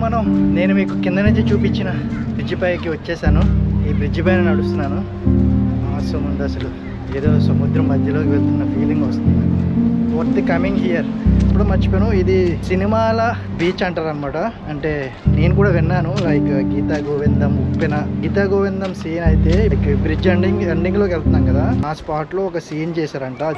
మనం నేను మీకు కింద నుంచి చూపించిన బ్రిడ్జ్ పైకి వచ్చేసాను. ఈ బ్రిడ్జ్ పైన నడుస్తున్నాను. అవసరం ఉంది అసలు, ఏదో సముద్రం మధ్యలోకి వెళ్తున్న ఫీలింగ్ వస్తుంది. Worth coming here. ఇప్పుడు మర్చిపోయాను, ఇది సినిమాల బీచ్ అంటారు అనమాట. అంటే నేను కూడా విన్నాను, లైక్ గీతా గోవిందం, ఉప్పెన. గీతా గోవిందం సీన్ అయితే బ్రిడ్జ్ ఎండింగ్లోకి వెళ్తున్నాం కదా, ఆ స్పాట్లో ఒక సీన్ చేశారంట.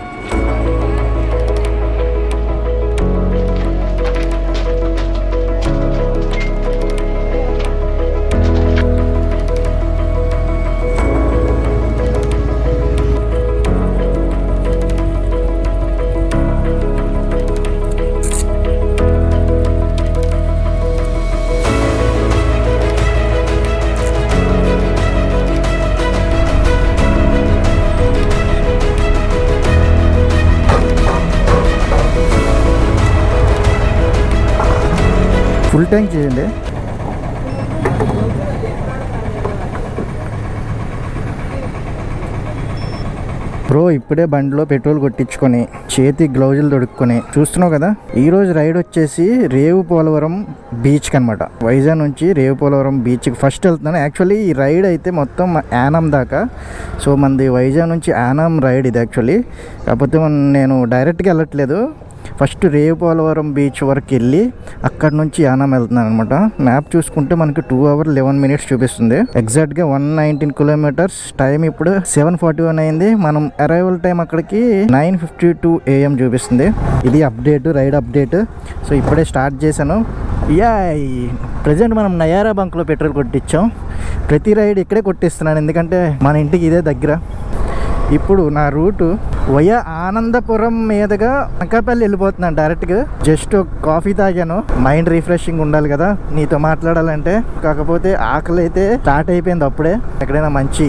ఫుల్ ట్యాంక్ చేయండి. బ్రో ఇప్పుడే బండిలో పెట్రోల్ కొట్టించుకొని చేతి గ్లౌజులు తొడుక్కొని చూస్తున్నావు కదా. ఈరోజు రైడ్ వచ్చేసి రేవు పోలవరం బీచ్కి అనమాట. వైజాగ్ నుంచి రేవు పోలవరం బీచ్కి ఫస్ట్ వెళ్తున్నాను. యాక్చువల్లీ ఈ రైడ్ అయితే మొత్తం యానం దాకా. సో మనది వైజాగ్ నుంచి యానం రైడ్ ఇది యాక్చువల్లీ. కాకపోతే నేను డైరెక్ట్గా వెళ్ళట్లేదు, ఫస్ట్ రేవు పోలవరం బీచ్ వరకు వెళ్ళి అక్కడ నుంచి యానం వెళ్తున్నాను అనమాట. మ్యాప్ చూసుకుంటే మనకి 2 hours 11 minutes చూపిస్తుంది. ఎగ్జాక్ట్గా 119 kilometers. టైం ఇప్పుడు 7:41 అయింది. మనం అరైవల్ టైం అక్కడికి 9:52 AM చూపిస్తుంది. ఇది అప్డేట్, రైడ్ అప్డేట్. సో ఇప్పుడే స్టార్ట్ చేశాను. ప్రజెంట్ మనం నయారా బంక్లో పెట్రోల్ కొట్టించాం. ప్రతి రైడ్ ఇక్కడే కొట్టిస్తున్నాను, ఎందుకంటే మన ఇంటికి ఇదే దగ్గర. ఇప్పుడు నా రూటు వయా ఆనందపురం మీదుగా అనకాపల్లి వెళ్ళిపోతున్నాను డైరెక్ట్గా. జస్ట్ కాఫీ తాగాను, మైండ్ రిఫ్రెషింగ్ ఉండాలి కదా నీతో మాట్లాడాలంటే. కాకపోతే ఆకలి అయితే స్టార్ట్ అయిపోయింది అప్పుడే. ఎక్కడైనా మంచి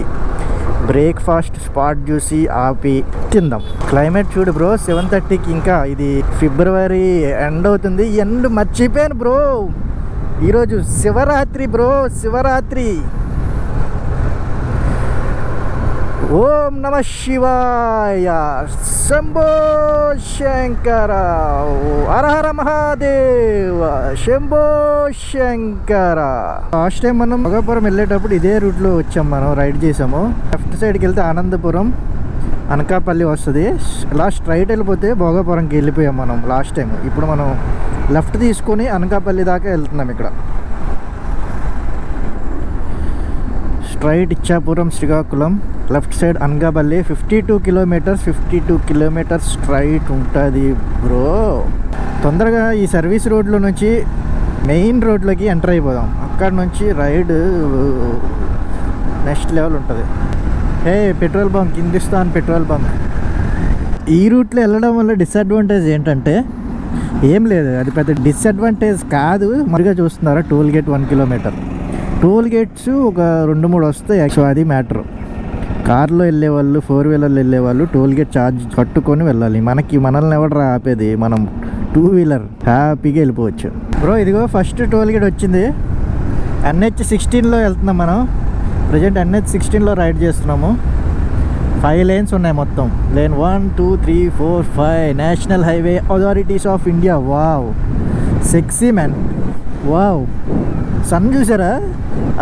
బ్రేక్ఫాస్ట్ స్పాట్ చూసి ఆపి తిందాం. క్లైమేట్ చూడు బ్రో, 7:30కి ఇంకా ఇది ఫిబ్రవరి ఎండ్ అవుతుంది. ఎండ్ మర్చిపోయాను బ్రో, ఈరోజు శివరాత్రి బ్రో, శివరాత్రి. ఓం నమ శివాయ, శంభో శంకర, హరహర మహాదేవ, శంభో శంకర. లాస్ట్ టైం మనం భోగాపురం వెళ్ళేటప్పుడు ఇదే రూట్లో వచ్చాం, మనం రైడ్ చేసాము. లెఫ్ట్ సైడ్కి వెళ్తే ఆనందపురం, అనకాపల్లి వస్తుంది. లాస్ట్ రైట్ వెళ్ళిపోతే భోగాపురంకి వెళ్ళిపోయాం మనం లాస్ట్ టైం. ఇప్పుడు మనం లెఫ్ట్ తీసుకొని అనకాపల్లి దాకా వెళ్తున్నాం. ఇక్కడ straight Ichchapuram, Srikakulam, left side Anakapalli. 52 kilometers straight ఉంటుంది బ్రో. తొందరగా ఈ సర్వీస్ రోడ్లో నుంచి మెయిన్ రోడ్లోకి ఎంటర్ అయిపోదాం. అక్కడ నుంచి రైడ్ నెక్స్ట్ లెవెల్ ఉంటుంది. Petrol bunk, Hindustan petrol bunk. ఈ రూట్లో వెళ్ళడం వల్ల డిసడ్వాంటేజ్ ఏంటంటే ఏం లేదు, అది పెద్ద డిసడ్వాంటేజ్ కాదు. మరిగా చూస్తున్నారా, toll gate 1 kilometer. Toll gates ఒక 2-3 వస్తాయి. యాక్చువల్ అది మ్యాటర్. కార్లో వెళ్ళేవాళ్ళు, 4-wheelerలో వెళ్ళేవాళ్ళు టోల్ గేట్ ఛార్జ్ కట్టుకొని వెళ్ళాలి. మనల్ని ఎవడరా ఆపేది, మనం 2-wheeler హ్యాపీగా వెళ్ళిపోవచ్చు బ్రో. ఇదిగో ఫస్ట్ టోల్ గేట్ వచ్చింది. NH16లో వెళ్తున్నాం మనం. ప్రజెంట్ NH16లో రైడ్ చేస్తున్నాము. 5 lanes ఉన్నాయి మొత్తం. Lane 1, 2, 3, 4, 5. National highway authorities of India. Wow, sexy man. Wow, sun చూసారా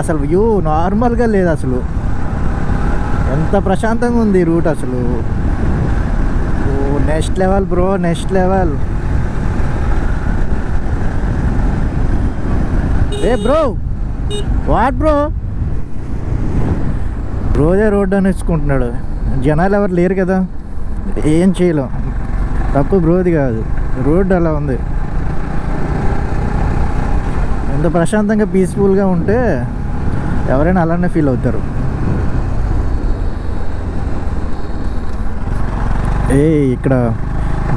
అసలు, వ్యూ నార్మల్గా లేదు అసలు. ఎంత ప్రశాంతంగా ఉంది రూట్ అసలు. Next level bro, next level. Bro what bro, రోజే రోడ్డు అనేసుకుంటున్నాడు. జనాలు ఎవరు లేరు కదా, ఏం చేయలేం. తప్పు బ్రోది కాదు, రోడ్డు అలా ఉంది. ఎంత ప్రశాంతంగా పీస్ఫుల్గా ఉంటే ఎవరైనా అలానే ఫీల్ అవుతారు. ఇక్కడ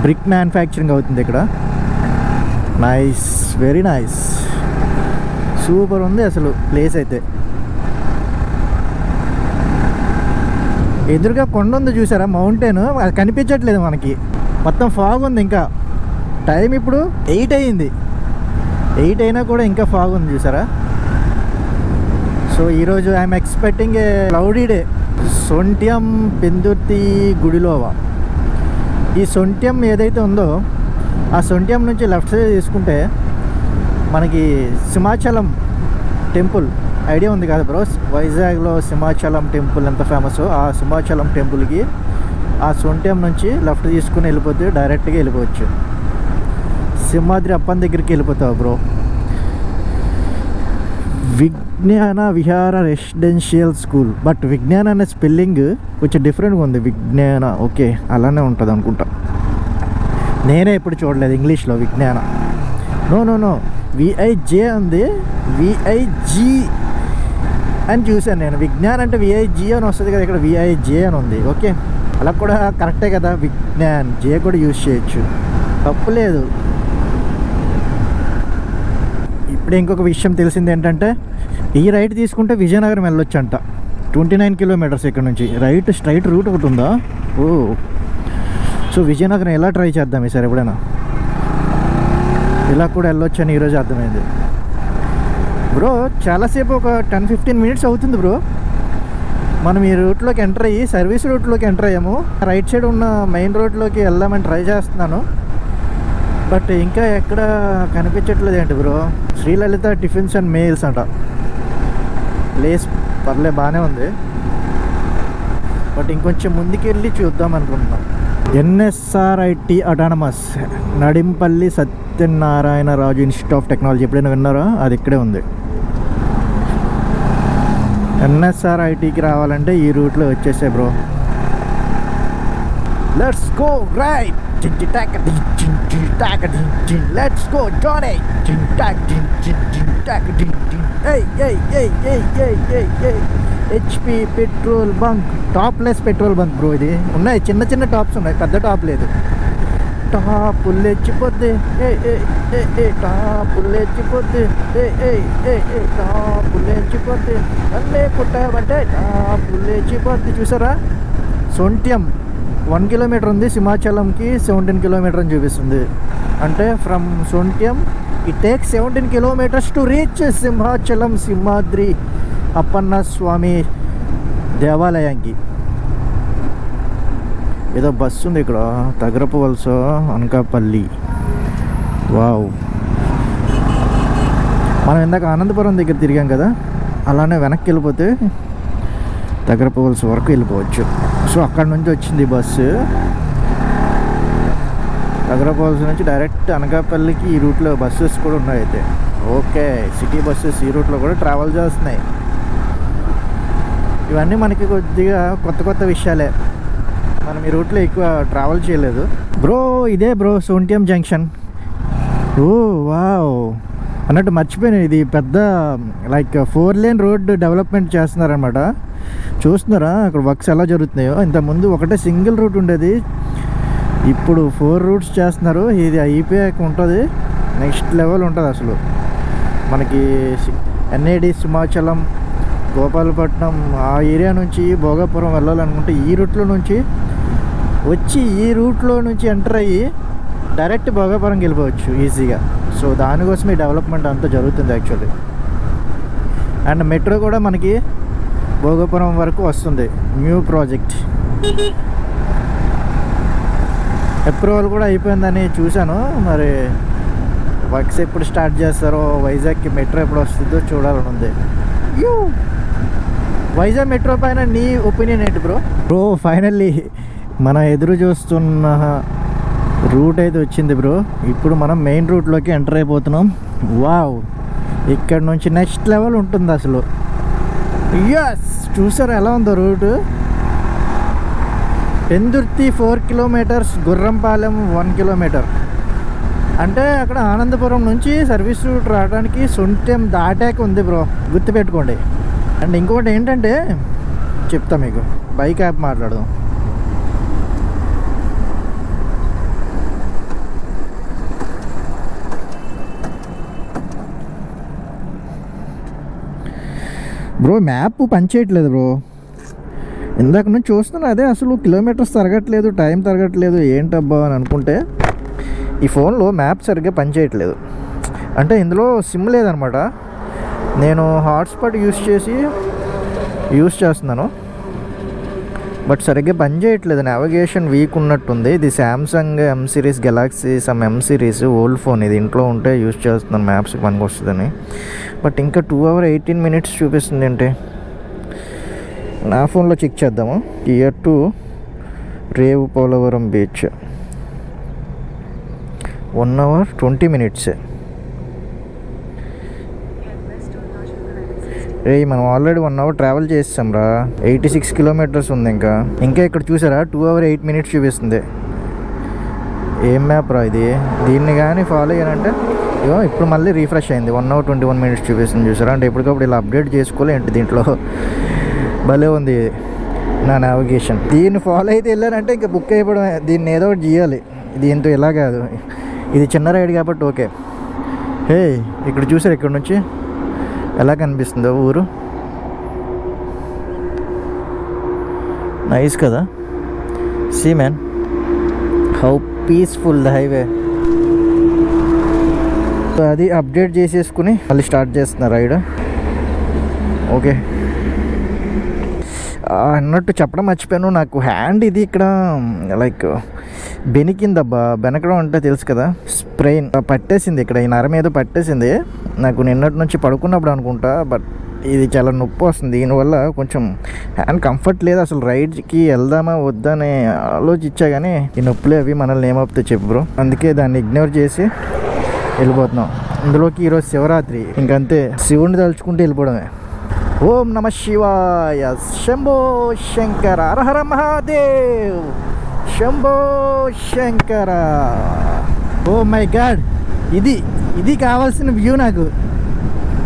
బ్రిక్ మ్యానుఫ్యాక్చరింగ్ అవుతుంది ఇక్కడ. నైస్, వెరీ నైస్, సూపర్ ఉంది అసలు ప్లేస్ అయితే. ఎదురుగా కొండ ఉంది చూసారా, మౌంటైన్. అది కనిపించట్లేదు మనకి, మొత్తం ఫాగ్ ఉంది. ఇంకా టైం ఇప్పుడు 8 అయింది. 8 అయినా కూడా ఇంకా ఫాగ్ ఉంది చూసారా. సో ఈరోజు I'm expecting a cloudy day. Sontyam Pendurthi Gudilova. ఈ సొంట్యం ఏదైతే ఉందో ఆ సొంట్యం నుంచి లెఫ్ట్ సైడ్ తీసుకుంటే మనకి సింహాచలం టెంపుల్ ఐడియా ఉంది కదా బ్రో, వైజాగ్లో సింహాచలం టెంపుల్ ఎంత ఫేమస్, ఆ సింహాచలం టెంపుల్కి ఆ సొంట్యం నుంచి లెఫ్ట్ తీసుకుని వెళ్ళిపోతే డైరెక్ట్గా వెళ్ళిపోవచ్చు. సింహాద్రి అప్పన్ దగ్గరికి వెళ్ళిపోతావు బ్రో. విజ్ఞాన విహార రెసిడెన్షియల్ స్కూల్, బట్ విజ్ఞాన అనే స్పెల్లింగ్ కొంచెం డిఫరెంట్గా ఉంది. విజ్ఞాన ఓకే అలానే ఉంటుంది అనుకుంటా, నేనే ఎప్పుడు చూడలేదు ఇంగ్లీష్లో విజ్ఞాన. నో విఐజే ఉంది, విఐజీ అని చూశాను నేను. విజ్ఞాన్ అంటే విఐజీ అని వస్తుంది కదా, ఇక్కడ విఐజే అని ఉంది. ఓకే అలా కూడా కరెక్టే కదా, విజ్ఞాన్ జే కూడా యూజ్ చేయొచ్చు, తప్పులేదు. ఇప్పుడే ఇంకొక విషయం తెలిసింది ఏంటంటే, ఈ రైట్ తీసుకుంటే విజయనగరం వెళ్ళొచ్చు అంట. 29 కిలోమీటర్స్ ఇక్కడ నుంచి స్ట్రైట్ రూట్ ఒకటి ఉందా. ఓ సో విజయనగరం ఎలా ట్రై చేద్దాం ఈసారి ఎప్పుడైనా, ఇలా కూడా వెళ్ళొచ్చు అని ఈరోజు అర్థమైంది బ్రో. చాలాసేపు ఒక 10-15 మినిట్స్ అవుతుంది బ్రో. మనం ఈ రూట్లోకి ఎంటర్ అయ్యి సర్వీస్ రూట్లోకి ఎంటర్ అయ్యాము. రైట్ సైడ్ ఉన్న మెయిన్ రోడ్లోకి వెళ్దామని ట్రై చేస్తున్నాను, బట్ ఇంకా ఎక్కడ కనిపించట్లేదు ఏంటి bro. Srilalitha tiffins and meals అంట, ప్లేస్ పర్లే బాగానే ఉంది, బట్ ఇంకొంచెం ముందుకెళ్ళి చూద్దాం అనుకుంటున్నాం. NSRIT autonomous Nadimpalli Satyanarayanaraju institute of technology, ఎప్పుడైనా విన్నారా? అది ఇక్కడే ఉంది. ఎన్ఎస్ఆర్ఐటికి రావాలంటే ఈ రూట్లో వచ్చేసే bro. Let's go right, let's go Johnny. HP petrol bunk, topless petrol bunk bro. ఇది ఉన్నాయి చిన్న చిన్న టాప్స్ ఉన్నాయి, పెద్ద టాప్ లేదు. టాపులు లేచిపోద్ది, టాపులు లేచిపోద్ది, టాపులు లేచిపోద్ది, అన్నీ పుట్టామంటే టాపులు లేచిపోద్ది. చూసారా, సొంట్యం 1 కిలోమీటర్ ఉంది, సింహాచలంకి 17 కిలోమీటర్ అని చూపిస్తుంది. అంటే from Sontyam it takes 17 kilometres to reach Simhachalam Simhadri Appanna Swami దేవాలయానికి. ఏదో బస్సు ఉంది ఇక్కడ, తగరపు వలస అనకాపల్లి. వావ్, మనం ఇందాక ఆనందపురం దగ్గర తిరిగాం కదా, అలానే వెనక్కి వెళ్ళిపోతే తగరపు వలస వరకు వెళ్ళిపోవచ్చు. సో అక్కడ నుంచి వచ్చింది బస్సు. తగరపు వలస నుంచి డైరెక్ట్ అనకాపల్లికి ఈ రూట్లో బస్సెస్ కూడా ఉన్నాయి. అయితే ఓకే, సిటీ బస్సెస్ ఈ రూట్లో కూడా ట్రావెల్ చేస్తున్నాయి. ఇవన్నీ మనకి కొద్దిగా కొత్త విషయాలే, మనం ఈ రూట్లో ఎక్కువ ట్రావెల్ చేయలేదు బ్రో. ఇదే బ్రో సోంట్యం జంక్షన్. ఓ వావ్, అన్నట్టు మర్చిపోయాను, ఇది పెద్ద లైక్ 4 లేన్ రోడ్ డెవలప్మెంట్ చేస్తున్నారనమాట. చూస్తున్నారా అక్కడ వర్క్స్ ఎలా జరుగుతున్నాయో. ఇంతకుముందు ఒకటే సింగిల్ రూట్ ఉండేది, ఇప్పుడు 4 రూట్స్ చేస్తున్నారు. ఇది అయిపోయాక ఉంటుంది, నెక్స్ట్ లెవెల్ ఉంటుంది అసలు. మనకి ఎన్ఏడి సింహాచలం, గోపాలపట్నం ఆ ఏరియా నుంచి భోగాపురం వెళ్ళాలనుకుంటే ఈ రూట్లో నుంచి వచ్చి, ఈ రూట్లో నుంచి ఎంటర్ అయ్యి డైరెక్ట్ భోగాపురంకి వెళ్ళిపోవచ్చు ఈజీగా. సో దానికోసం ఈ డెవలప్మెంట్ అంతా జరుగుతుంది యాక్చువల్లీ. అండ్ మెట్రో కూడా మనకి భోగాపురం వరకు వస్తుంది, న్యూ ప్రాజెక్ట్. అప్రూవల్ కూడా అయిపోయిందని చూశాను, మరి వర్క్స్ ఎప్పుడు స్టార్ట్ చేస్తారో, వైజాగ్కి మెట్రో ఎప్పుడు వస్తుందో చూడాలని ఉంది. వైజాగ్ మెట్రో పైన నీ ఒపీనియన్ ఏంటి బ్రో? ఫైనల్లీ మనం ఎదురు చూస్తున్న రూట్ అయితే వచ్చింది బ్రో. ఇప్పుడు మనం మెయిన్ రూట్లోకి ఎంటర్ అయిపోతున్నాం. వావ్, ఇక్కడ నుంచి నెక్స్ట్ లెవెల్ ఉంటుంది అసలు. ఎస్, చూసారా ఎలా ఉందో route. Pendurthi 4 kilometres, Gurrampalem 1 kilometre. అంటే అక్కడ ఆనందపురం నుంచి సర్వీస్ రూట్ రావడానికి సొంట్యం దాటాక ఉంది బ్రో, గుర్తుపెట్టుకోండి. అండ్ ఇంకొకటి ఏంటంటే చెప్తా మీకు, బైక్ యాప్ మాట్లాడదాం. బ్రో మ్యాప్ పనిచేయట్లేదు బ్రో, ఇందాక నుంచి చూస్తున్నా అదే, అసలు కిలోమీటర్స్ తరగట్లేదు, టైం తరగట్లేదు, ఏంటబ్బా అని అనుకుంటే ఈ ఫోన్లో మ్యాప్ సరిగ్గా పనిచేయట్లేదు. అంటే ఇందులో సిమ్ లేదనమాట, నేను హాట్స్పాట్ యూస్ చేస్తున్నాను. బట్ సరిగ్గా పని చేయట్లేదు, నావిగేషన్ వీక్ ఉన్నట్టుంది. ఇది శాంసంగ్ ఎం సిరీస్, గెలాక్సీ సమ్ ఎం సిరీస్ ఓల్డ్ ఫోన్. ఇది ఇంట్లో ఉంటే యూజ్ చేస్తున్నాను మ్యాప్స్కి పనికి వస్తుందని. బట్ ఇంకా 2 hours 18 minutes చూపిస్తుంది ఏంటి? నా ఫోన్లో చెక్ చేద్దాము. టియర్ 2 రేవు పోలవరం బీచ్ 1 hour 20 minutes. మనం ఆల్రెడీ 1 hour ట్రావెల్ చేస్తాం రా. 86 kilometers ఉంది. ఇంకా ఇక్కడ చూసారా 2 hours 8 minutes చూపిస్తుంది. ఏం మ్యాప్ రా ఇది? దీన్ని కానీ ఫాలో అయ్యానంటే ఇప్పుడు మళ్ళీ రీఫ్రెష్ అయింది. 1 hour 21 minutes చూపిస్తుంది. చూసారా? అంటే ఎప్పటికప్పుడు ఇలా అప్డేట్ చేసుకోలే ఏంటి దీంట్లో? భలే ఉంది నా నావిగేషన్. దీన్ని ఫాలో అయితే వెళ్ళానంటే ఇంకా బుక్ అయిపోవడమే. దీన్ని ఏదో ఒకటి చేయాలి. దీంతో ఇలా కాదు, ఇది చిన్న రైడ్ కాబట్టి ఓకే. హే, ఇక్కడ చూసారు ఇక్కడ నుంచి ఎలా కనిపిస్తుందో ఊరు? నైస్ కదా? See man, how peaceful the highway. అది అప్డేట్ చేసేసుకుని మళ్ళీ స్టార్ట్ చేస్తున్నా రైడ్. ఓకే, అన్నట్టు చెప్పడం మర్చిపోయాను. నాకు హ్యాండ్ ఇది ఇక్కడ లైక్ బెనికిందబ్బా. బెనకడం అంటే తెలుసు కదా, స్ప్రెయిన్ పట్టేసింది. ఇక్కడ ఈ నరం ఏదో పట్టేసింది నాకు నిన్నటి నుంచి పడుకున్నప్పుడు అనుకుంటా. బట్ ఇది చాలా నొప్పి వస్తుంది. దీనివల్ల కొంచెం హ్యాండ్ కంఫర్ట్ లేదు. అసలు రైడ్కి వెళ్దామా వద్దా అని ఆలోచించా, కానీ ఈ నొప్పులే అవి మనల్ని ఏమవుతాయి చెప్పు బ్రో. అందుకే దాన్ని ఇగ్నోర్ చేసి వెళ్ళిపోతున్నాం. ఇందులోకి ఈరోజు శివరాత్రి, ఇంకంతే శివుడిని తలుచుకుంటూ వెళ్ళిపోవడమే. ఓం నమ శివాయ, Shambho Shankara, Hara Hara Mahadev, Shambho Shankara. Oh my god, ఇది కావాల్సిన వ్యూ నాకు.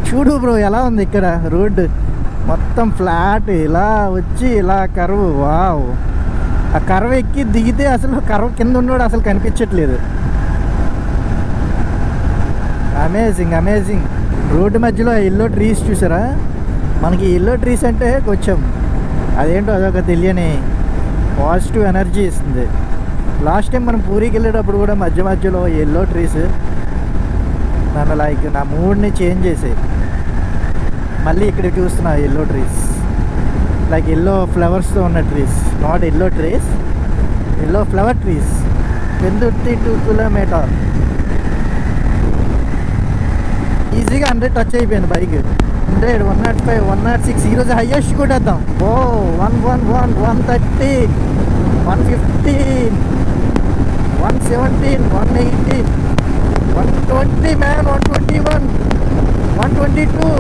చూడు బ్రో ఎలా ఉంది ఇక్కడ రోడ్డు మొత్తం ఫ్లాట్, ఇలా వచ్చి ఇలా కర్వ్. వావ్, ఆ కర్వ్ ఎక్కి దిగితే అసలు కర్వ్ కింద ఉన్నాడు అసలు కనిపించట్లేదు. Amazing amazing. రోడ్డు మధ్యలో ఎల్లో ట్రీస్ చూసారా? మనకి ఎల్లో ట్రీస్ అంటే కొంచెం అదేంటో అదొక తెలియని పాజిటివ్ ఎనర్జీ ఇస్తుంది. లాస్ట్ టైం మనం పూరికి వెళ్ళేటప్పుడు కూడా మధ్యలో ఎల్లో ట్రీస్ నన్ను లైక్ నా మూడ్ని చేంజ్ చేసాయి. మళ్ళీ ఇక్కడ చూస్తున్నా ఎల్లో ట్రీస్, లైక్ ఎల్లో ఫ్లవర్స్తో ఉన్న trees, not yellow trees, yellow flower trees. 2 kilometers ఈజీగా 100 టచ్ అయిపోయింది బైక్. 100, 105, 106. ఈరోజు హైయెస్ట్ కొట్టేద్దాం. 111, 113, 115, 117, 118, 120 మ్యాన్, 121, 122.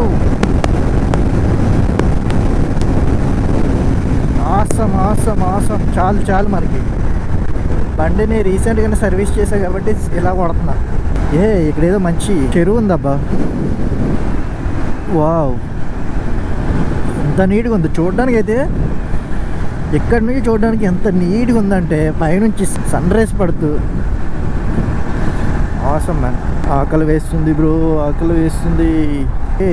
Awesome awesome awesome. చాలు మనకి. బండిని రీసెంట్గానే సర్వీస్ చేశా కాబట్టి ఇలా కొడుతున్నా. ఇక్కడ ఏదో మంచి చెరువు ఉందబ్బా. వావ్, ఎంత నీట్గా ఉంది చూడడానికి. అయితే ఇక్కడి నుంచి చూడడానికి ఎంత నీట్గా ఉందంటే పైనుంచి సన్ రైజ్ పడుతూ. Awesome man. ఆకలి వేస్తుంది బ్రో, ఆకలి వేస్తుంది. ఏ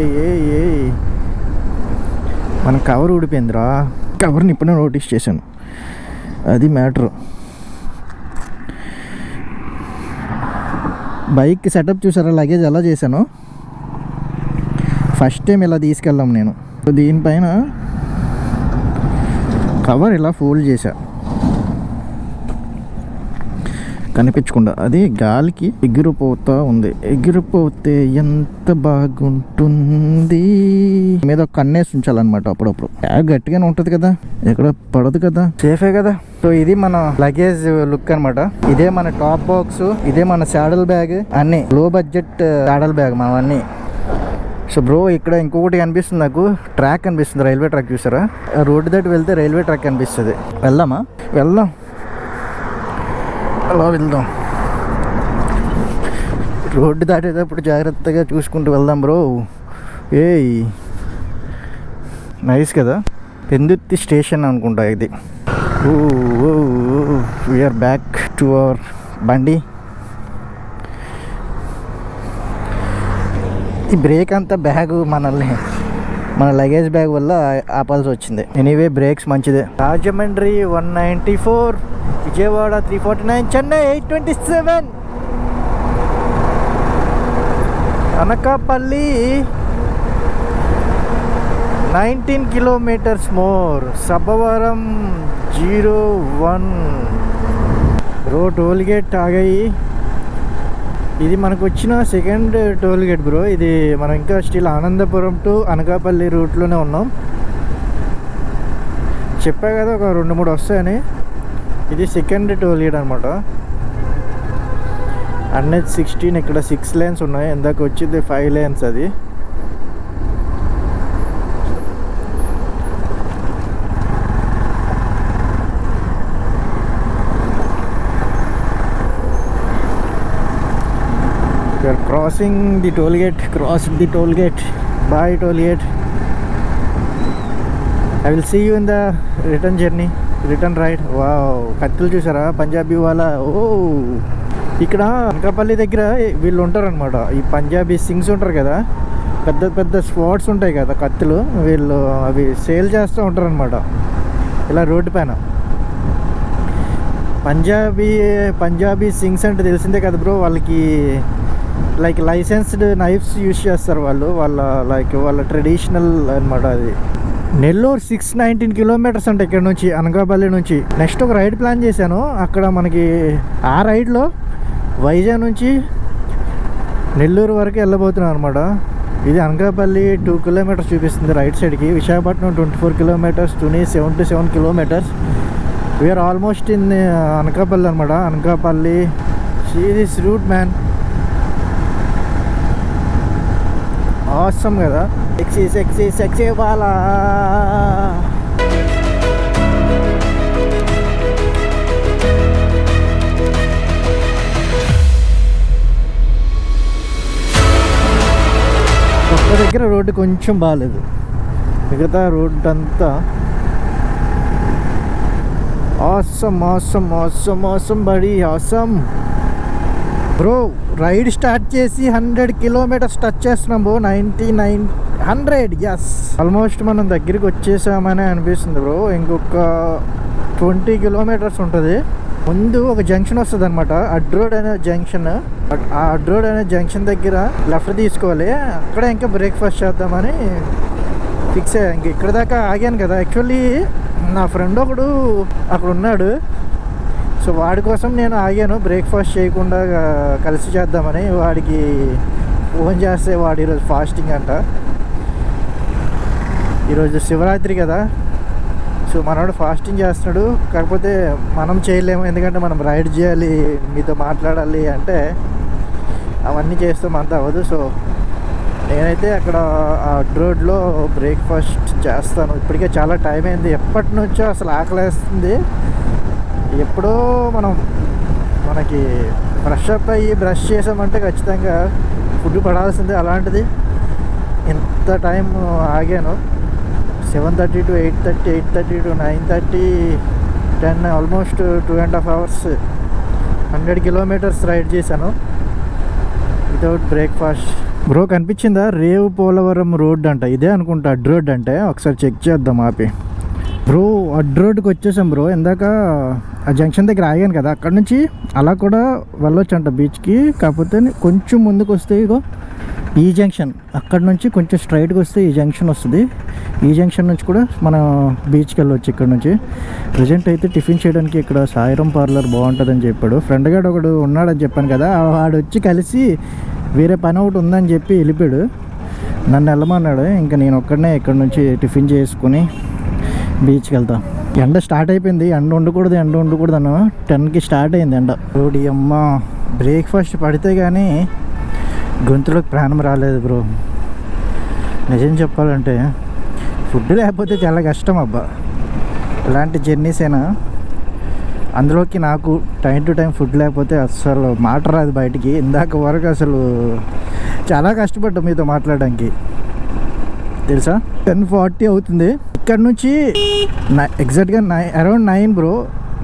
మన కవర్ ఊడిపోయిందిరా. కవర్ని ఇప్పుడే నోటీస్ చేశాను, అది మ్యాటర్. బైక్ సెటప్ చూసారా? లగేజ్ ఎలా చేశాను. ఫస్ట్ టైం ఇలా తీసుకెళ్ళాం నేను. దీనిపైన కవర్ ఇలా ఫోల్డ్ చేశా కనిపించకుండా. అది గాలికి ఎగిరిపోతూ ఉంది. ఎగిరిపోతే ఎంత బాగుంటుంది. మీద కన్నేసి ఉంచాలన్నమాట అప్పుడప్పుడు. బ్యాగ్ గట్టిగానే ఉంటుంది కదా, ఎక్కడ పడదు కదా, సేఫే కదా. సో ఇది మన లగేజ్ లుక్ అనమాట. ఇదే మన టాప్ బాక్స్, ఇదే మన సాడల్ బ్యాగ్, అన్నీ లో బడ్జెట్ సాడల్ బ్యాగ్ మనవన్నీ. సో బ్రో ఇక్కడ ఇంకొకటి కనిపిస్తుంది నాకు, ట్రాక్ కనిపిస్తుంది, రైల్వే ట్రాక్ చూసారా? రోడ్డు దాటి వెళ్తే రైల్వే ట్రాక్ కనిపిస్తుంది. వెళ్దాం అలా వెళ్దాం. రోడ్డు దాటేటప్పుడు జాగ్రత్తగా చూసుకుంటూ వెళ్దాం బ్రో. నైస్ కదా? పెందుర్తి స్టేషన్ అనుకుంటా ఇది. వీఆర్ బ్యాక్ టు అవర్ బండి. ఈ బ్రేక్ అంతా బ్యాగ్ మన లగేజ్ బ్యాగ్ వల్ల ఆపాల్సి వచ్చింది. ఎనీవే బ్రేక్స్ మంచిదే. Rajahmundry 194, Vijayawada 349, Chennai 827, Anakapalli 19 kilometers more, Sabbavaram 01 bro. Toll gate ఆగాయి. ఇది మనకు వచ్చిన సెకండ్ టోల్ గేట్ బ్రో. ఇది మనం ఇంకా స్టిల్ ఆనందపురం టు అనకాపల్లి రూట్లోనే ఉన్నాం. చెప్పా కదా ఒక 2-3 వస్తాయని. ఇది సెకండ్ టోల్ గేట్ అనమాట. NH16 ఇక్కడ 6 lanes ఉన్నాయి. ఇందాక వచ్చింది 5 lanes. అది we are crossing the toll gate. Crossed the toll gate. Bye toll gate. I will see you in the return journey, return ride. Wow, కత్తులు చూసారా పంజాబీ వాళ్ళ. ఓ ఇక్కడ అనకాపల్లి దగ్గర వీళ్ళు ఉంటారనమాట. ఈ పంజాబీ సింగ్స్ ఉంటారు కదా, పెద్ద పెద్ద స్పాట్స్ ఉంటాయి కదా కత్తులు. వీళ్ళు అవి సేల్ చేస్తూ ఉంటారనమాట ఇలా రోడ్డు పైన. పంజాబీ సింగ్స్ అంటే తెలిసిందే కదా బ్రో. వాళ్ళకి లైక్ లైసెన్స్డ్ నైఫ్స్ యూజ్ చేస్తారు వాళ్ళు. వాళ్ళ ట్రెడిషనల్ అనమాట అది. నెల్లూరు 619 kilometers అంటే ఇక్కడ నుంచి అనకాపల్లి నుంచి. నెక్స్ట్ ఒక రైడ్ ప్లాన్ చేశాను. అక్కడ మనకి ఆ రైడ్లో వైజాగ్ నుంచి నెల్లూరు వరకు వెళ్ళబోతున్నాను అనమాట. ఇది అనకాపల్లి 2 kilometers చూపిస్తుంది రైట్ సైడ్కి. Visakhapatnam 24 kilometers. Tuni 77 kilometers. We're almost in Anakapalli అనమాట. Anakapalli see this route man. Awesome కదా. సెక్సీ బాలా. ఒక్క దగ్గర రోడ్డు కొంచెం బాగాలేదు, మిగతా రోడ్డు అంతా ఆసమ్ బడి ఆసమ్ బ్రో. రైడ్ స్టార్ట్ చేసి 100 kilometers టచ్ చేస్తున్నాం బ్రో. 99 100 ఎస్. ఆల్మోస్ట్ మనం దగ్గరికి వచ్చేసామని అనిపిస్తుంది బ్రో. ఇంకొక 20 kilometers ఉంటుంది. ముందు ఒక జంక్షన్ వస్తుంది అనమాట, అడ్రోడ్ అనే జంక్షన్. ఆ అడ్రోడ్ అనే జంక్షన్ దగ్గర లెఫ్ట్ తీసుకోవాలి. అక్కడ ఇంకా బ్రేక్ఫాస్ట్ చేద్దామని ఫిక్స్ అయ్యా. ఇంక ఇక్కడ దాకా ఆగాను కదా. యాక్చువల్లీ నా ఫ్రెండ్ ఒకడు అక్కడ ఉన్నాడు. సో వాడి కోసం నేను ఆగాను, బ్రేక్ఫాస్ట్ చేయకుండా కలిసి చేద్దామని. వాడికి ఫోన్ చేస్తే వాడు ఈరోజు ఫాస్టింగ్ అంట. ఈరోజు శివరాత్రి కదా. సో మనవాడు ఫాస్టింగ్ చేస్తున్నాడు. కాకపోతే మనం చేయలేము, ఎందుకంటే మనం రైడ్ చేయాలి, మీతో మాట్లాడాలి అంటే అవన్నీ చేస్తే మనతో అవ్వదు. సో నేనైతే అక్కడ ఆ రోడ్లో బ్రేక్ఫాస్ట్ చేస్తాను. ఇప్పటికే చాలా టైం అయింది. ఎప్పటి నుంచో అసలు ఆకలేస్తుంది. ఎప్పుడో మనకి ఫ్రెష్ అప్ అయ్యి బ్రష్ చేసామంటే ఖచ్చితంగా ఫుడ్ పడాల్సిందే. అలాంటిది ఇంత టైం ఆగాను. 7:30 to 8:30, 8:30 to 9:30, 10, almost 2.5 hours 100 kilometers ride చేశాను వితౌట్ బ్రేక్ఫాస్ట్. బ్రో కనిపించిందా? రేవు పోలవరం రోడ్ అంట. ఇదే అనుకుంటా అడ్ రోడ్ అంటే. ఒకసారి చెక్ చేద్దాం ఆపి. బ్రో అడ్ రోడ్కి వచ్చేసాం బ్రో. ఇందాక ఆ జంక్షన్ దగ్గర ఆగాను కదా, అక్కడ నుంచి అలా కూడా వెళ్ళొచ్చు అంట బీచ్కి. కాకపోతే కొంచెం ముందుకు వస్తే ఇగో ఈ జంక్షన్, అక్కడ నుంచి కొంచెం స్ట్రైట్గా వస్తే ఈ జంక్షన్ వస్తుంది. ఈ జంక్షన్ నుంచి కూడా మనం బీచ్కి వెళ్ళొచ్చు ఇక్కడ నుంచి. ప్రజెంట్ అయితే టిఫిన్ చేయడానికి ఇక్కడ సాయిరం పార్లర్ బాగుంటుందని చెప్పాడు. ఫ్రెండ్ గాడు ఒకడు ఉన్నాడని చెప్పాను కదా, వాడు వచ్చి కలిసి వేరే పని ఒకటి ఉందని చెప్పి వెళ్ళిపోయాడు. నన్ను వెళ్ళమన్నాడు. ఇంకా నేను ఒక్కడనే ఇక్కడ నుంచి టిఫిన్ చేసుకుని బీచ్కి వెళ్తాం. ఎండ స్టార్ట్ అయిపోయింది. ఎండ ఉండకూడదు అన్న 10కి స్టార్ట్ అయింది ఎండ. రోడి అమ్మ, బ్రేక్ఫాస్ట్ పడితే కానీ గొంతులోకి ప్రాణం రాలేదు బ్రో. నిజం చెప్పాలంటే ఫుడ్ లేకపోతే చాలా కష్టం అబ్బా. ఇలాంటి జర్నీస్ అయినా, అందులోకి నాకు టైం టు టైం ఫుడ్ లేకపోతే అస్సలు మాట రాదు బయటికి. ఇందాక వరకు అసలు చాలా కష్టపడ్డా మీతో మాట్లాడడానికి, తెలుసా. 10:40 అవుతుంది. ఇక్కడ నుంచి ఎగ్జాక్ట్గా అరౌండ్ 9 బ్రో.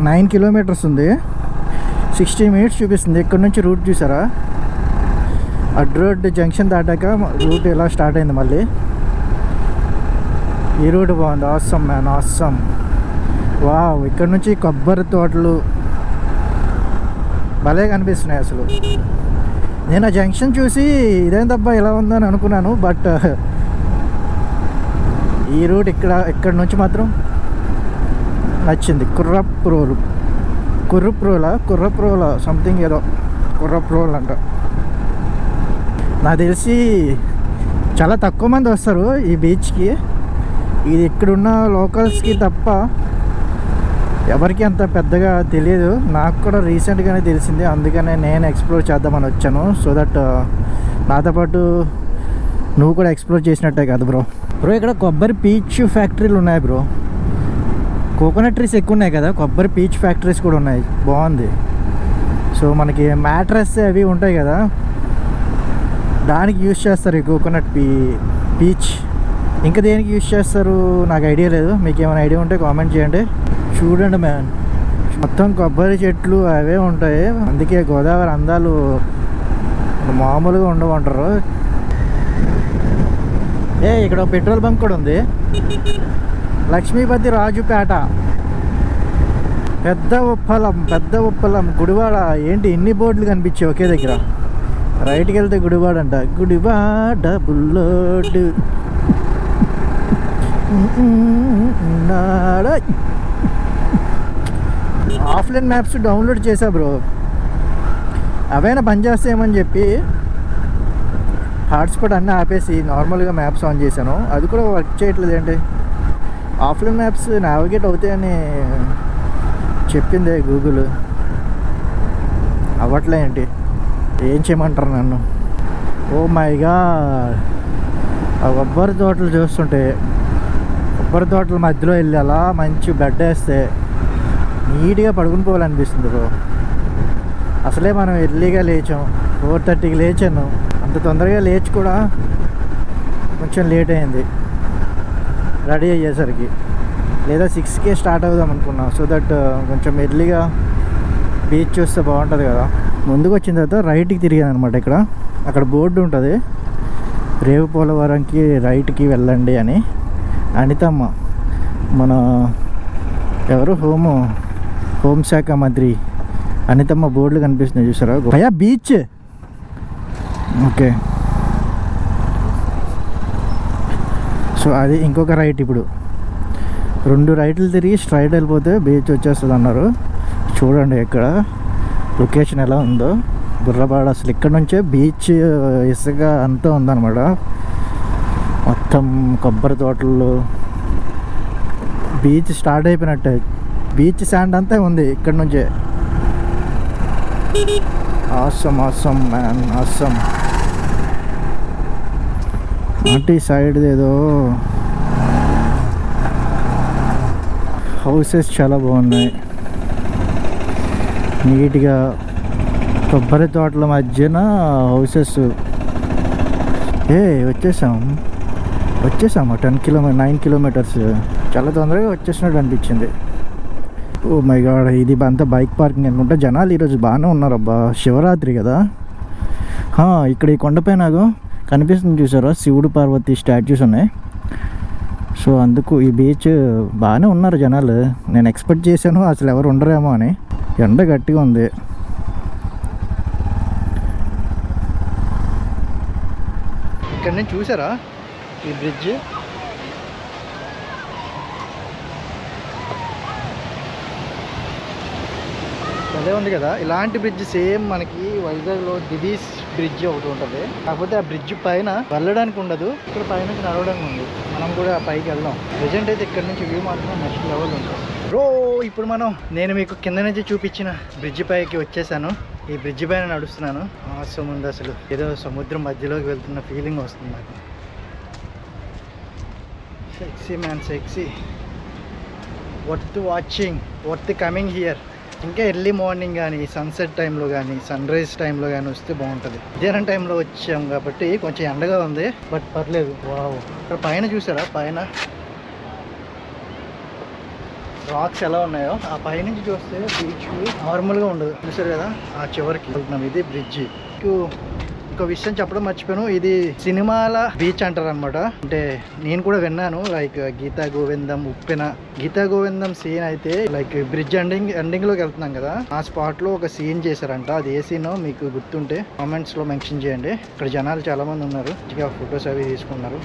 9 kilometers ఉంది. 60 minutes చూపిస్తుంది. ఇక్కడ నుంచి రూట్ చూసారా? అడ్ రోడ్ జంక్షన్ దాటాక రూట్ ఎలా స్టార్ట్ అయింది మళ్ళీ. ఈ రూట్ బాగుంది. Awesome man, awesome. వావ్, ఇక్కడ నుంచి కొబ్బరి తోటలు భలే కనిపిస్తున్నాయి అసలు. నేను ఆ జంక్షన్ చూసి ఇదేంటబ్బా ఇలా ఉందని అనుకున్నాను. బట్ ఈ రూట్ ఇక్కడ నుంచి మాత్రం నచ్చింది. కుర్రప్రోలా సంథింగ్ ఏదో కుర్రప్రోల్ అంట. నాకు తెలిసి చాలా తక్కువ మంది వస్తారు ఈ బీచ్కి. ఇది ఇక్కడున్న లోకల్స్కి తప్ప ఎవరికి అంత పెద్దగా తెలియదు. నాకు కూడా రీసెంట్గానే తెలిసింది, అందుకనే నేను ఎక్స్ప్లోర్ చేద్దామని వచ్చాను. సో దట్ నాతో పాటు నువ్వు కూడా ఎక్స్ప్లోర్ చేసినట్టే కదా బ్రో. ఇక్కడ కొబ్బరి పీచ్ ఫ్యాక్టరీలు ఉన్నాయి బ్రో. కోకోనట్ ట్రీస్ ఎక్కువ ఉన్నాయి కదా, కొబ్బరి పీచ్ ఫ్యాక్టరీస్ కూడా ఉన్నాయి. బాగుంది. సో మనకి మ్యాట్రస్ అవి ఉంటాయి కదా, దానికి యూజ్ చేస్తారు ఈ కోకోనట్ పీచ్. ఇంకా దేనికి యూజ్ చేస్తారు నాకు ఐడియా లేదు. మీకు ఏమైనా ఐడియా ఉంటే కామెంట్ చేయండి. చూడండి మ్యాన్, మొత్తం కొబ్బరి చెట్లు అవే ఉంటాయి. అందుకే గోదావరి అందాలు మామూలుగా ఉండమంటారు. ఇక్కడ పెట్రోల్ బంక్ కూడా ఉంది, లక్ష్మీపతి రాజుపేట. పెద్ద ఉప్పలం గుడివాడ. ఏంటి ఇన్ని బోర్డులు కనిపించాయి ఒకే దగ్గర? రైట్కి వెళ్తే గుడివాడ అంట. Gudivada Bullodu offline maps download చేసా బ్రో, అవైనా పనిచేస్తాయేమని చెప్పి హాట్స్పాట్ అన్నీ ఆపేసి నార్మల్గా మ్యాప్స్ ఆన్ చేశాను. అది కూడా వర్క్ చేయట్లేదు. ఏంటి ఆఫ్లైన్ మ్యాప్స్ నావిగేట్ అవుతాయని చెప్పింది గూగుల్, అవ్వట్లే. ఏంటి ఏం చేయమంటారు నన్ను? ఓ మై గాడ్, ఆ కొబ్బరి తోటలు చూస్తుంటే, కొబ్బరి తోటల మధ్యలో వెళ్ళి అలా మంచి బెడ్ వేస్తే నీట్గా పడుకుని పోవాలనిపిస్తుంది బ్రో. అసలే మనం ఎర్లీగా లేచాం, 4:30కి లేచాను. అంత తొందరగా లేచి కూడా కొంచెం లేట్ అయింది రెడీ అయ్యేసరికి. లేదా 6కే స్టార్ట్ అవుదాం అనుకున్నాం. సో దట్ కొంచెం ఎర్లీగా బీచ్ చూస్తే బాగుంటుంది కదా. ముందుకు వచ్చిన తర్వాత రైట్కి తిరిగాను అనమాట. అక్కడ బోర్డు ఉంటుంది, రేవు పోలవరంకి రైట్కి వెళ్ళండి అని. అనితమ్మ, మన ఎవరు హోంశాఖ మంత్రి అనితమ్మ బోర్డులు కనిపిస్తున్నాయి చూసారా భయ్యా. Beach okay. సో అది ఇంకొక రైట్. ఇప్పుడు 2 రైట్లు తిరిగి స్ట్రైట్ వెళ్ళిపోతే బీచ్ వచ్చేస్తుంది అన్నారు. చూడండి ఇక్కడ లొకేషన్ ఎలా ఉందో. బుర్రపాడు అసలు ఇక్కడ నుంచే బీచ్ ఇసుక అంతా ఉందన్నమాట. మొత్తం కొబ్బరి తోటలు, బీచ్ స్టార్ట్ అయిపోయినట్టే. బీచ్ శాండ్ అంతా ఉంది ఇక్కడ నుంచే. Awesome man, awesome. అటు సైడ్ ఏదో హౌసెస్ చాలా బాగున్నాయి నీట్గా. కొబ్బరి తోటల మధ్యన హౌసెస్. వచ్చేసాము 9 కిలోమీటర్స్. చాలా తొందరగా వచ్చేసినట్టు అనిపించింది. ఓ మై గాడ్, ఇది అంతా బైక్ పార్కింగ్ అనుకుంటా. జనాలు ఈరోజు బాగానే ఉన్నారు అబ్బా, శివరాత్రి కదా. ఇక్కడ ఈ కొండపైన కనిపిస్తుంది చూసారా, శివుడు పార్వతి స్టాచ్యూస్ ఉన్నాయి. సో అందుకు ఈ బీచ్ బాగానే ఉన్నారు జనాలు. నేను ఎక్స్పెక్ట్ చేశాను అసలు ఎవరు ఉండరేమో అని. ఎండ గట్టిగా ఉంది. ఇక్కడ నేను చూసారా ఈ బ్రిడ్జ్, అదే ఉంది కదా. ఇలాంటి బ్రిడ్జ్ సేమ్ మనకి వైజాగ్లో దివీస్ బ్రిడ్జ్ ఒకటి ఉంటుంది. కాకపోతే ఆ బ్రిడ్జ్ పైన వెళ్ళడానికి ఉండదు, ఇక్కడ పైనుంచి నడవడానికి ఉంది. మనం కూడా పైకి వెళ్దాం. ప్రెజెంట్ అయితే ఇక్కడ నుంచి వ్యూ మాత్రం నెక్స్ట్ లెవెల్ ఉంటుంది బ్రో. ఇప్పుడు నేను మీకు కింద నుంచి చూపించిన బ్రిడ్జ్ పైకి వచ్చేసాను. ఈ బ్రిడ్జ్ పైన నడుస్తున్నాను. అవసరం ఉంది అసలు, ఏదో సముద్రం మధ్యలోకి వెళ్తున్న ఫీలింగ్ వస్తుంది నాకు. Sexy man, sexy. Worth watching, worth coming here. ఇంకా ఎర్లీ మార్నింగ్ కానీ, సన్సెట్ టైంలో కానీ, సన్ రైజ్ టైంలో కానీ వస్తే బాగుంటుంది. మధ్యాహ్నం టైంలో వచ్చాం కాబట్టి కొంచెం ఎండగా ఉంది, బట్ పర్లేదు. వావ్, ఇక్కడ పైన చూసారా, పైన రాక్స్ ఎలా ఉన్నాయో. ఆ పైనుంచి చూస్తే బీచ్ నార్మల్గా ఉండదు, చూసారు కదా. ఆ చివరికి వెళ్తున్నాం. ఇది బ్రిడ్జ్. ఇంకో విషయం చెప్పడం మర్చిపోయాను, ఇది సినిమాల బీచ్ అంటారు అనమాట. అంటే నేను కూడా విన్నాను, లైక్ గీతా గోవిందం, ఉప్పెన. గీతా గోవిందం సీన్ అయితే లైక్ బ్రిడ్జ్ ఎండింగ్ లోకి వెళ్తున్నాం కదా, ఆ స్పాట్ లో ఒక సీన్ చేశారంట. అది ఏ సీనో మీకు గుర్తుంటే కామెంట్స్ లో మెన్షన్ చేయండి. ఇక్కడ జనాలు చాలా మంది ఉన్నారు, మంచిగా ఫొటోస్ అవి తీసుకున్నారు.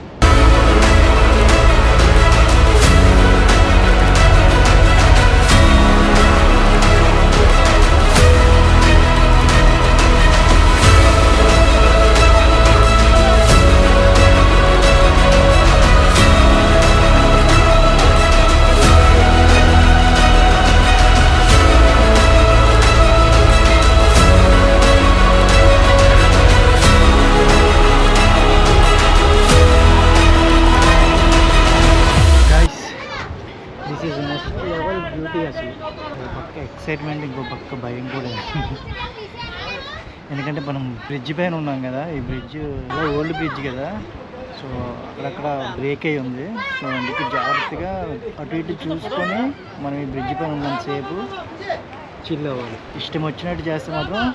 ఎక్సైట్మెంట్, ఇంకో పక్క భయం కూడా. ఎందుకంటే మనం బ్రిడ్జ్ పైన ఉన్నాం కదా, ఈ బ్రిడ్జ్ ఓల్డ్ బ్రిడ్జ్ కదా, సో అక్కడక్కడ బ్రేక్ అయి ఉంది. సో అందుకే జాగ్రత్తగా అటు ఇటు చూసుకొని మనం ఈ బ్రిడ్జ్ పైన ఉన్నంతసేపు చిల్ అవ్వాలి. ఇష్టం వచ్చినట్టు చేస్తే మాత్రం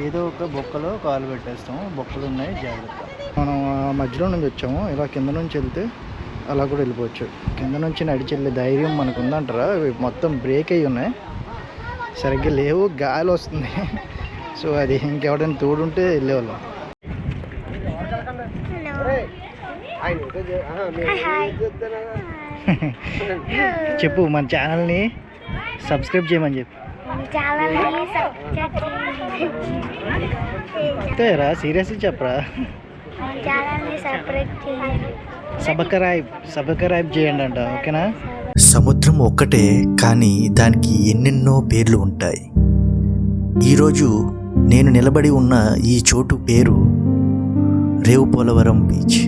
ఏదో ఒక బొక్కలో కాలు పెట్టేస్తాం. బొక్కలు ఉన్నాయి, జాగ్రత్త. మనం మధ్యలో నుంచి వచ్చాము, ఇలా కింద నుంచి వెళ్తే అలా కూడా వెళ్ళిపోవచ్చు. కింద నుంచి నడిచి వెళ్ళే ధైర్యం మనకు ఉందంటారా? మొత్తం బ్రేక్ అయ్యి ఉన్నాయి, సరిగ్గా లేవు, గాలి వస్తుంది. సో అది ఇంకెవడైనా తోడుంటే వెళ్ళేవాళ్ళం. చెప్పు, మన ఛానల్ని సబ్స్క్రైబ్ చేయమని చెప్పు. అంతేరా, సీరియస్లీ చెప్పరా? సబ్స్క్రైబ్ చేయండి అంట, ఓకేనా? సముద్రం ఒక్కటే కానీ దానికి ఎన్నెన్నో పేర్లు ఉంటాయి. ఈరోజు నేను నిలబడి ఉన్న ఈ చోటు పేరు రేవు పోలవరం బీచ్.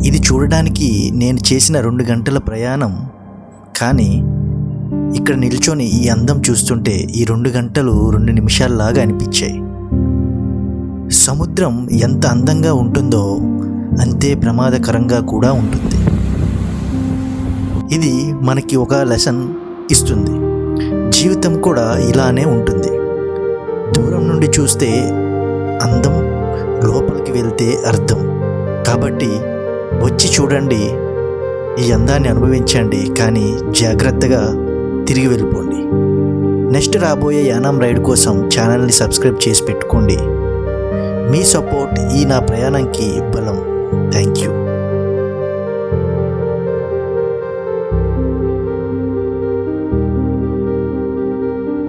ఇది చూడడానికి నేను చేసిన 2 గంటల ప్రయాణం, కానీ ఇక్కడ నిల్చొని ఈ అందం చూస్తుంటే ఈ 2 గంటలు 2 నిమిషాల్లాగా అనిపించాయి. సముద్రం ఎంత అందంగా ఉంటుందో అంతే ప్రమాదకరంగా కూడా ఉంటుంది. ఇది మనకి ఒక లెసన్ ఇస్తుంది. జీవితం కూడా ఇలానే ఉంటుంది. దూరం నుండి చూస్తే అందం, లోపలికి వెళ్తే అర్థం. కాబట్టి వచ్చి చూడండి, ఈ అందాన్ని అనుభవించండి, కానీ జాగ్రత్తగా తిరిగి వెళ్ళిపోండి. నెక్స్ట్ రాబోయే యానాం రైడ్ కోసం ఛానల్ని సబ్స్క్రైబ్ చేసి పెట్టుకోండి. మీ సపోర్ట్ ఈ నా ప్రయాణంకి బలం. Thank you.